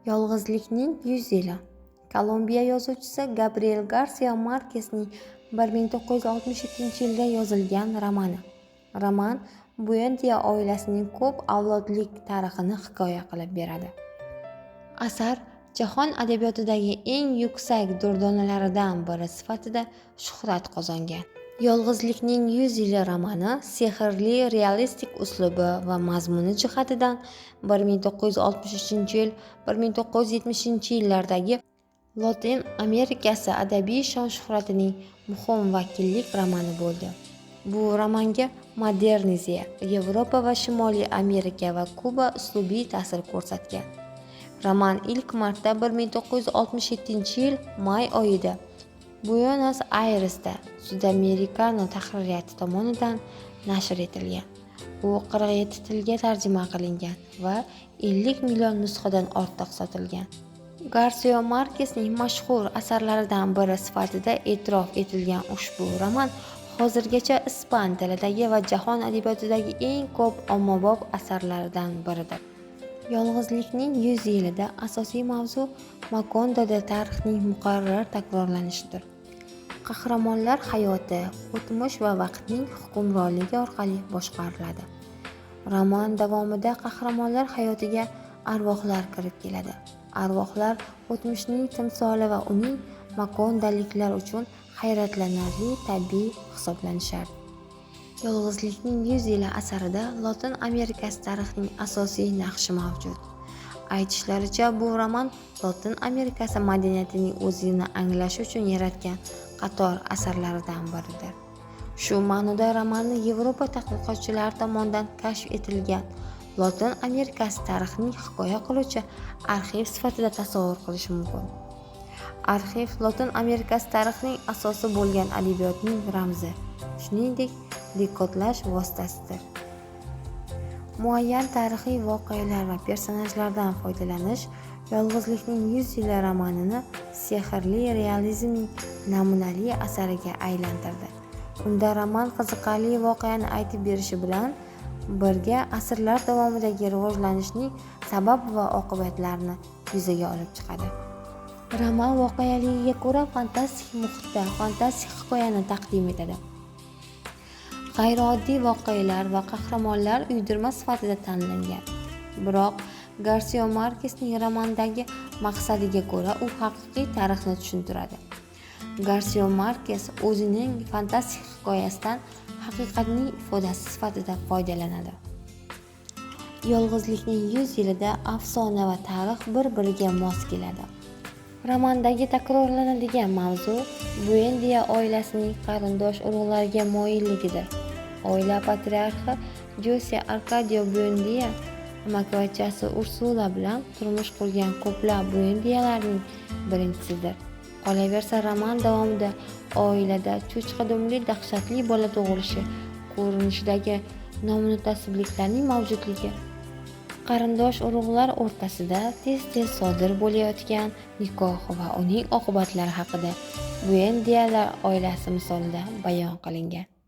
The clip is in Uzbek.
Yolg'izlikning 100 yili. Kolumbiya yozuvchisi Gabriel Garcia Marquezning 1967-yilda yozilgan romani. Roman Buendia oilasining ko'p avlodlik tarixini hikoya qilib beradi. Asar jahon adabiyotidagi eng yuksak durdonalaridan biri sifatida shuhrat qozongan. Yolg'izlikning 100 yili romani sehrli realistik uslubi va mazmuni jihatidan 1963-yil 1970-yillardagi Latin Amerikasi adabiy shon-shuhratining muhim vakillik romani bo'ldi. Bu romanga moderniziya, Yevropa va Shimoliy Amerika va Kuba uslubiy ta'sir ko'rsatgan. Roman ilk marta 1967-yil may oyida Buenos Airesda Sudamericano tahririyati tomonidan nashr etilgan. U 47 tilga tarjima qilingan va 50 million nusxadan ortiq sotilgan. Garcia Marquezning mashhur asarlaridan biri sifatida e'tirof etilgan ushbu roman hozirgacha ispan tilidagi va jahon adabiyotidagi eng ko'p ommabop asarlardan biridir. Yolg'izlikning 100 yilida asosiy mavzu Makondoda tarixning muqarrar takrorlanishidir. Qahramonlar hayoti, o'tmish va vaqtning hukmronligi orqali boshqariladi. Roman davomida qahramonlar hayotiga arvohlar kirib keladi. Arvohlar o'tmishning timsoli va uning makondaliklar uchun hayratlanarli tabiiy hisoblanishadi. Yolg'izlikning 100 yili asarida Latin Amerikasi tarixining asosiy naqshi mavjud. Aytishlaricha, bu roman Latin Amerikasi madaniyatining o'zini anglash uchun yaratgan qator asarlardan biridir. Shu ma'noda romanni Yevropa tadqiqotchilari tomonidan kashf etilgan Latin Amerikasi tarixining hikoya qiluvchi arxiv sifatida tasavvur qilish mumkin. Arxiv Latin Amerikasi tarixining asosi bo'lgan adabiyotning ramzi, shuningdek dekodlash vositasidir. Muayyan tarixiy voqealar va personajlardan foydalanish Yolg'izlikning 100 yili romanini sehrli realizmning namunali asariga aylantirdi. Unda roman qiziqarli voqeani aytib berishi bilan birga asrlar davomidagi rivojlanishning sabab va oqibatlarini yuzaga olib chiqadi. Roman voqealigiga ko'ra fantastik muhitda fantastik hikoyani taqdim etadi. G'ayrioddiy voqealar va qahramonlar uydirma sifatida tanlangan. Biroq Garcia Marquezning romandagi maqsadiga ko'ra u haqiqiy tarixni tushuntiradi. Garcia Marquez o'zining fantastik hikoyasidan haqiqatning ifodasi sifatida foydalanadi. Yolg'izlikning 100 yilida afsona va tarix bir-biriga mos keladi. Romandagi takrorlanadigan mavzu Buendia oilasining qarindosh urug'larga moyilligidir. Oila patriarxi Jose Arcadio Buendia amakivachchasi Ursula bilan turmush qurgan ko'plab Buendialarning birinchisidir. Qolaversa, roman davomida oilada cho'chqa-dumli dahshatli bola tug'ilishi ko'rinishidagi nomunosibliklarning mavjudligi, qarindosh urug'lar o'rtasida tez-tez sodir bo'layotgan nikoh va uning oqibatlari haqida Buendialar oilasi misolida bayon qilingan.